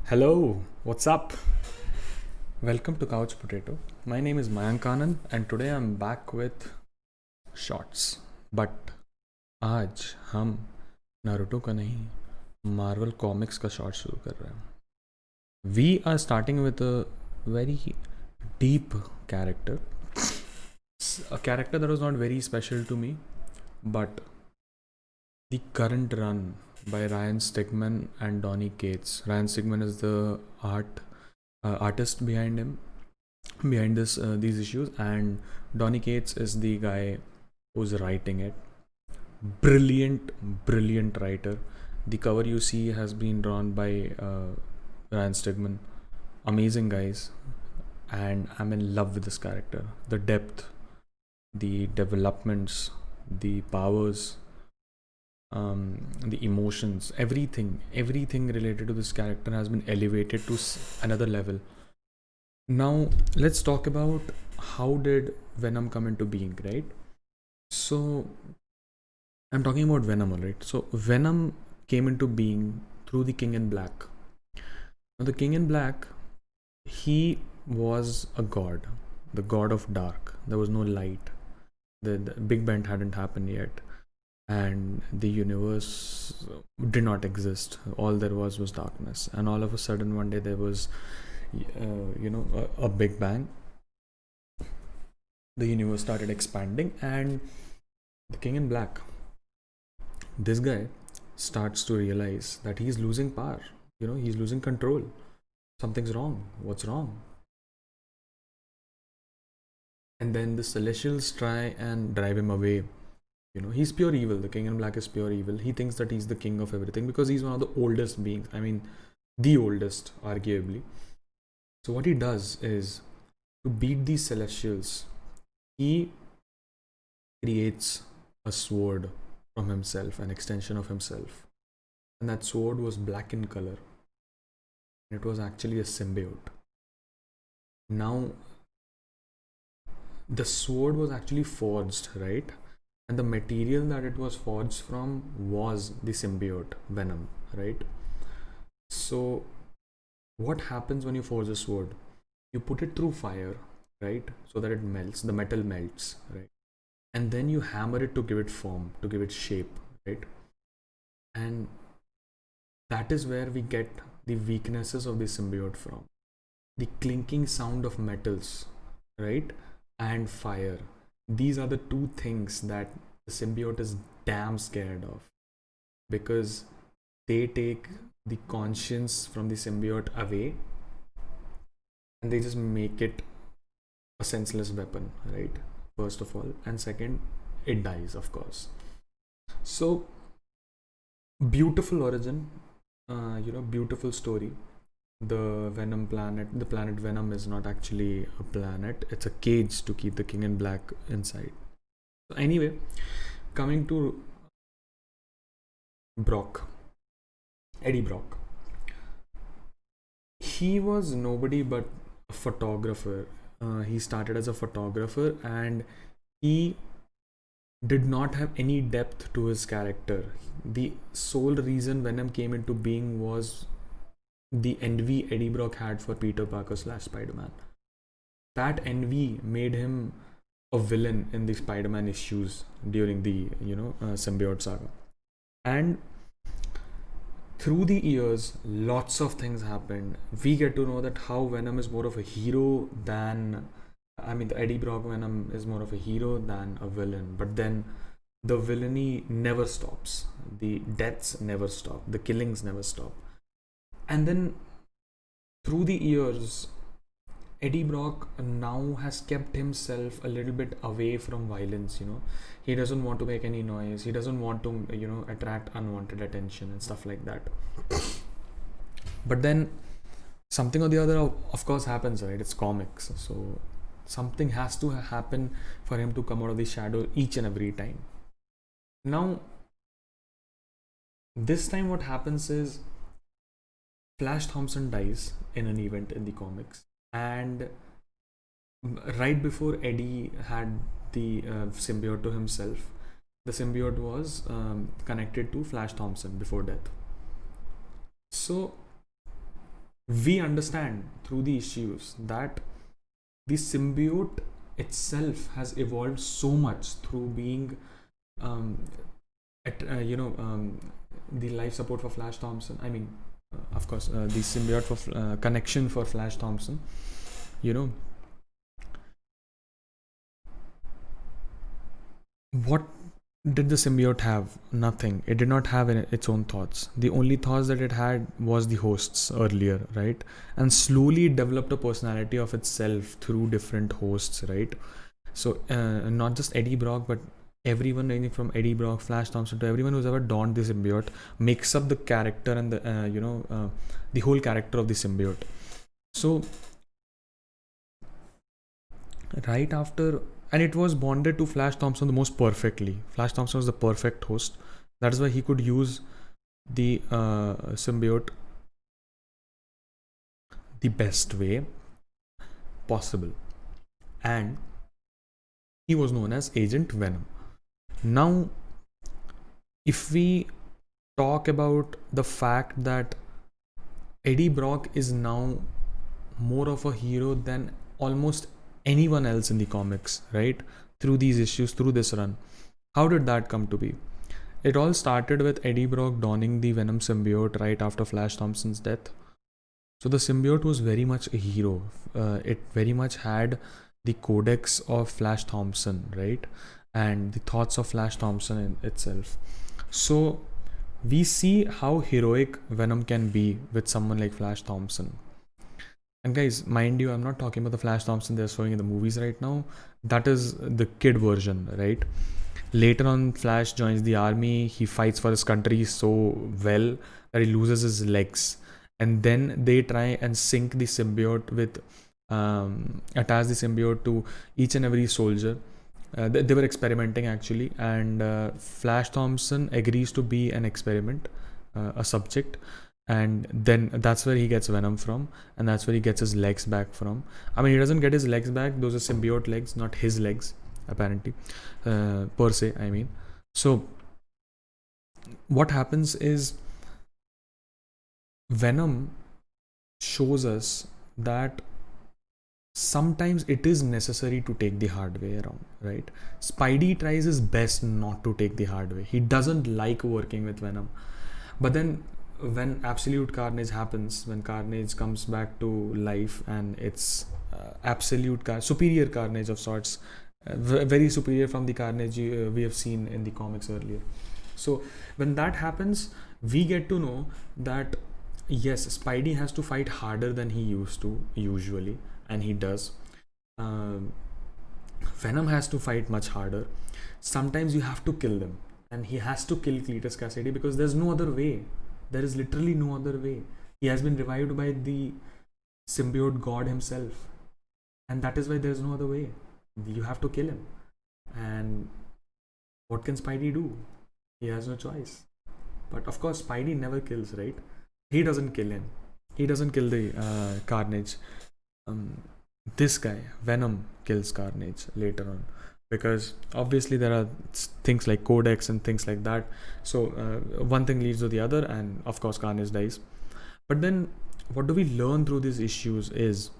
Hello, what's up? Welcome to Couch Potato. My name is Mayank Anand and today I'm back with shorts. But आज हम Naruto का नहीं Marvel comics का short शुरू कर रहे हैं. We are starting with a very deep character. A character that was not very special to me, but the current run by Ryan Stigman and Donny Cates. Ryan Stigman is the artist behind these issues, and Donny Cates is the guy who's writing it. Brilliant writer. The cover you see has been drawn by Ryan Stigman. Amazing guys, and I'm in love with this character. The depth, the developments, the powers, the emotions, everything related to this character has been elevated to another level. Now let's talk about how did Venom come into being, right? So I'm talking about Venom, alright? So Venom came into being through the King in Black. Now the King in Black, he was a god, the god of dark. There was no light. The Big Bang hadn't happened yet, and the universe did not exist. All there was darkness, and all of a sudden one day there was a Big Bang. The universe started expanding, and the King in Black, this guy, starts to realize that he's losing power. He's losing control. Something's wrong. What's wrong? And then the Celestials try and drive him away. He's pure evil. The King in Black is pure evil. He thinks that he's the king of everything because he's one of the oldest beings. I mean, the oldest, arguably. So what he does is, to beat these Celestials, he creates a sword from himself, an extension of himself. And that sword was black in color. It was actually a symbiote. Now, the sword was actually forged, right? And the material that it was forged from was the symbiote, Venom, right? So what happens when you forge a sword? You put it through fire, right? So that it melts, the metal melts, right? And then you hammer it to give it form, to give it shape, right? And that is where we get the weaknesses of the symbiote from. The clinking sound of metals, right? And fire. These are the two things that the symbiote is damn scared of, because they take the conscience from the symbiote away and they just make it a senseless weapon, right? First of all, and second, it dies, of course. So beautiful origin, beautiful story. The planet Venom is not actually a planet, it's a cage to keep the King in Black inside. So anyway, coming to Eddie Brock. He was nobody but a photographer. He started as a photographer, and he did not have any depth to his character. The sole reason Venom came into being was the envy Eddie Brock had for Peter Parker / Spider-Man. That envy made him a villain in the Spider-Man issues during the symbiote saga. And through the years, lots of things happened. We get to know that how Venom is more of a hero than, the Eddie Brock Venom is more of a hero than a villain. But then the villainy never stops. The deaths never stop. The killings never stop. And then through the years, Eddie Brock now has kept himself a little bit away from violence. He doesn't want to make any noise. He doesn't want to attract unwanted attention and stuff like that. But then something or the other, of course, happens, right? It's comics, so something has to happen for him to come out of the shadow each and every time. Now, this time what happens is, Flash Thompson dies in an event in the comics, and right before Eddie had the symbiote to himself, the symbiote was connected to Flash Thompson before death. So we understand through the issues that the symbiote itself has evolved so much through being um, the life support for Flash Thompson. I mean, of course, the symbiote for connection for Flash Thompson. You know, what did the symbiote have? Nothing. It did not have its own thoughts. The only thoughts that it had was the hosts earlier, right? And slowly it developed a personality of itself through different hosts, right? So not just Eddie Brock, but everyone ranging from Eddie Brock, Flash Thompson to everyone who's ever donned the symbiote makes up the character and the whole character of the symbiote. So right after, and it was bonded to Flash Thompson the most perfectly. Flash Thompson was the perfect host. That is why he could use the symbiote the best way possible, and he was known as Agent Venom. Now, if we talk about the fact that Eddie Brock is now more of a hero than almost anyone else in the comics, right? Through these issues, through this run. How did that come to be? It all started with Eddie Brock donning the Venom symbiote right after Flash Thompson's death. So the symbiote was very much a hero. It very much had the codex of Flash Thompson, right? And the thoughts of Flash Thompson in itself. So we see how heroic Venom can be with someone like Flash Thompson. And guys, mind you, I'm not talking about the Flash Thompson they're showing in the movies right now. That is the kid version, right? Later on, Flash joins the army. He fights for his country so well that he loses his legs. And then they try and sync the symbiote with, attach the symbiote to each and every soldier. They were experimenting actually, and Flash Thompson agrees to be an experiment, a subject, and then that's where he gets Venom from, and that's where he gets his legs back from. I mean, he doesn't get his legs back; those are symbiote legs, not his legs, apparently, per se. I mean, so what happens is Venom shows us that sometimes it is necessary to take the hard way around, right? Spidey tries his best not to take the hard way. He doesn't like working with Venom. But then when absolute carnage happens, when carnage comes back to life, and it's superior carnage of sorts, very superior from the carnage we have seen in the comics earlier. So when that happens, we get to know that yes, Spidey has to fight harder than he used to usually, and he does. Um, Venom has to fight much harder. Sometimes you have to kill them, and he has to kill Cletus Cassidy because there's no other way. There is literally no other way. He has been revived by the symbiote god himself, and that is why there's no other way. You have to kill him. And what can Spidey do? He has no choice. But of course, Spidey never kills, right? He doesn't kill him. He doesn't kill the Carnage. This guy, Venom, kills Carnage later on, because obviously there are things like codex and things like that. So one thing leads to the other, and of course Carnage dies. But then what do we learn through these issues is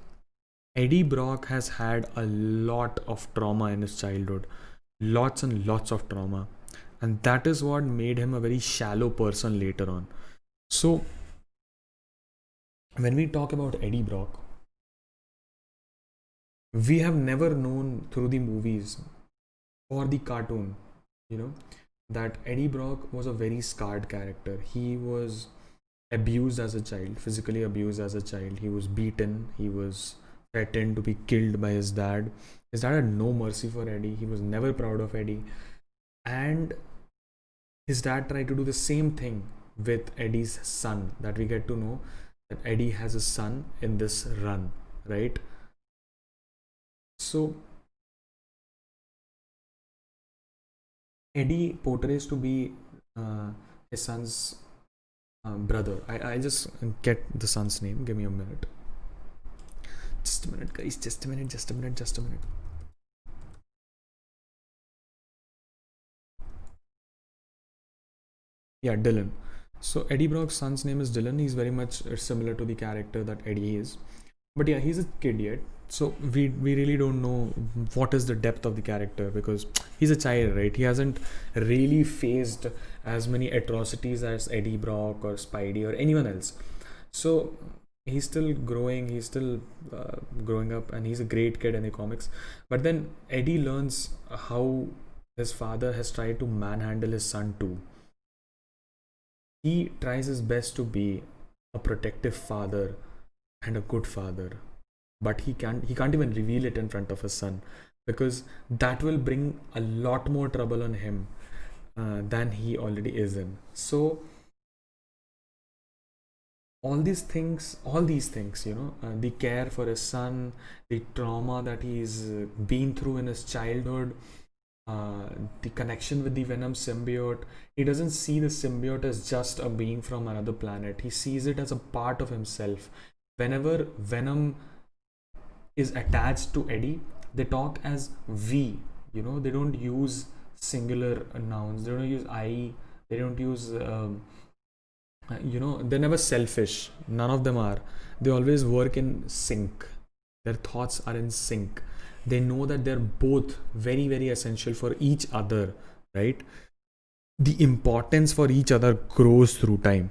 Eddie Brock has had a lot of trauma in his childhood, lots and lots of trauma, and that is what made him a very shallow person later on. So when we talk about Eddie Brock, we have never known through the movies or the cartoon, you know, that Eddie Brock was a very scarred character. He was abused as a child, physically abused as a child. He was beaten, he was threatened to be killed by his dad. His dad had no mercy for Eddie. He was never proud of Eddie. And his dad tried to do the same thing with Eddie's son, that we get to know that Eddie has a son in this run, right? So Eddie portrays to be his son's brother. I just get the son's name. Give me a minute. Just a minute, guys. Just a minute. Just a minute. Just a minute. Yeah, Dylan. So Eddie Brock's son's name is Dylan. He's very much similar to the character that Eddie is. But yeah, he's a kid yet. So we really don't know what is the depth of the character, because he's a child, right? He hasn't really faced as many atrocities as Eddie Brock or Spidey or anyone else. So he's still growing, he's still growing up, and he's a great kid in the comics. But then Eddie learns how his father has tried to manhandle his son too. He tries his best to be a protective father and a good father, but he can't even reveal it in front of his son, because that will bring a lot more trouble on him than he already is in. So all these things, the care for his son, the trauma that he's been through in his childhood, uh, the connection with the Venom symbiote. He doesn't see the symbiote as just a being from another planet. He sees it as a part of himself. Whenever Venom is attached to Eddie, they talk as we. They don't use singular nouns. They don't use I. They don't use they're never selfish. None of them are. They always work in sync. Their thoughts are in sync. They know that they're both very, very essential for each other, right? The importance for each other grows through time.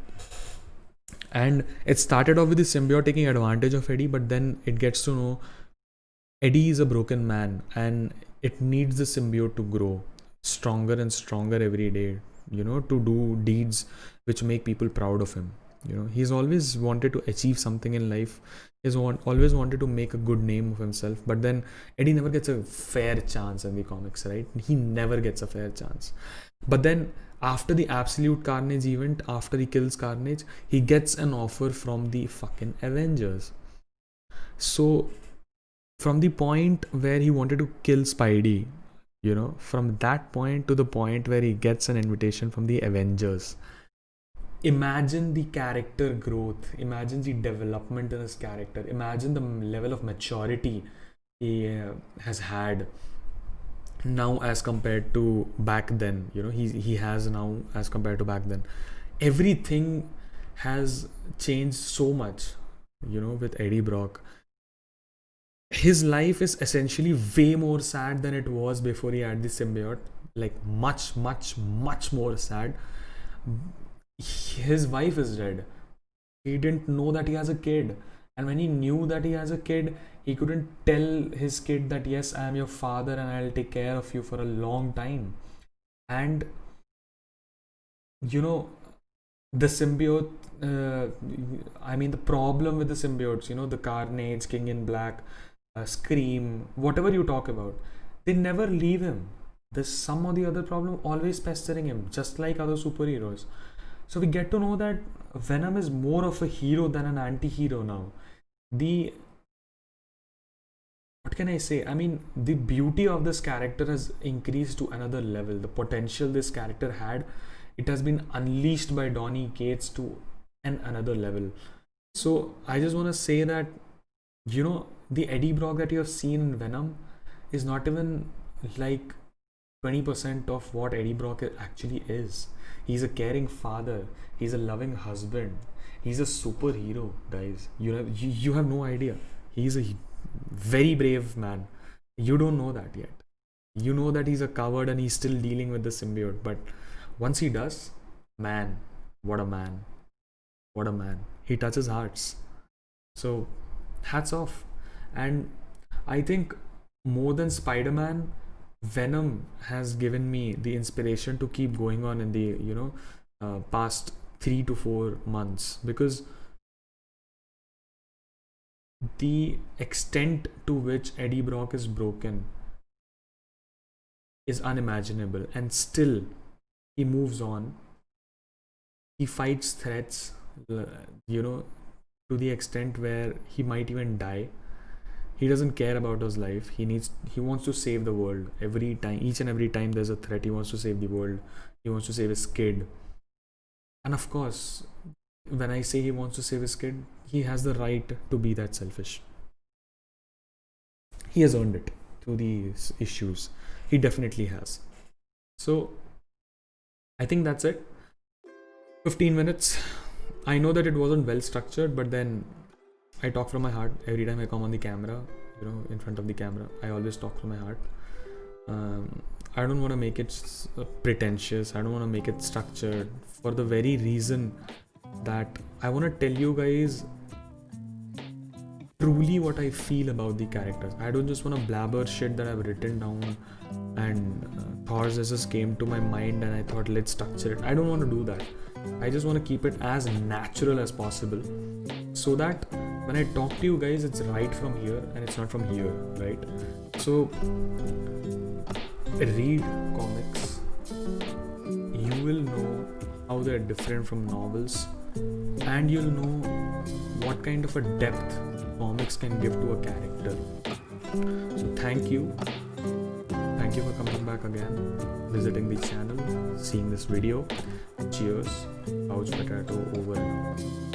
And it started off with the symbiote taking advantage of Eddie, but then it gets to know Eddie is a broken man and it needs the symbiote to grow stronger and stronger every day, to do deeds which make people proud of him. He's always wanted to achieve something in life. Always wanted to make a good name of himself, but then Eddie never gets a fair chance in the comics, right? He never gets a fair chance. But then after the absolute carnage event, after he kills Carnage, he gets an offer from the fucking Avengers. So from the point where he wanted to kill Spidey, from that point to the point where he gets an invitation from the Avengers, imagine the character growth, imagine the development in his character, imagine the level of maturity he has had now as compared to back then. He has now as compared to back then. Everything has changed so much, with Eddie Brock. His life is essentially way more sad than it was before he had the symbiote. Like much, much, much more sad. His wife is dead. He didn't know that he has a kid. And when he knew that he has a kid, he couldn't tell his kid that, yes, I am your father and I'll take care of you for a long time. And, the symbiote, the problem with the symbiotes, the Carnage, King in Black, Scream, whatever you talk about, they never leave him. There's some or the other problem always pestering him, just like other superheroes. So we get to know that Venom is more of a hero than an anti-hero now. What can I say? The beauty of this character has increased to another level. The potential this character had, it has been unleashed by Donny Cates to another level. So I just want to say that, the Eddie Brock that you have seen in Venom is not even like 20% of what Eddie Brock actually is. He's a caring father. He's a loving husband. He's a superhero, guys. You have no idea. He's a very brave man. You don't know that yet. You know that he's a coward and he's still dealing with the symbiote. But once he does, man, what a man. What a man. He touches hearts. So, hats off. And I think more than Spider-Man, Venom has given me the inspiration to keep going on in the past 3 to 4 months, because the extent to which Eddie Brock is broken is unimaginable, and still he moves on. He fights threats, to the extent where he might even die. He doesn't care about his life. He wants to save the world every time. Each and every time there's a threat, he wants to save the world. He wants to save his kid. And of course, when I say he wants to save his kid, he has the right to be that selfish. He has earned it through these issues. He definitely has. So I think that's it. 15 minutes. I know that it wasn't well structured, but then I talk from my heart every time I come on the camera, in front of the camera. I always talk from my heart. I don't want to make it pretentious. I don't want to make it structured, for the very reason that I want to tell you guys truly what I feel about the characters. I don't just want to blabber shit that I've written down and thoughts just came to my mind and I thought, let's structure it. I don't want to do that. I just want to keep it as natural as possible, so that when I talk to you guys, it's right from here and it's not from here, right? So read comics. You will know how they're different from novels, and you'll know what kind of a depth comics can give to a character. So thank you for coming back again, visiting the channel, seeing this video. Cheers. Couch Potato over and out.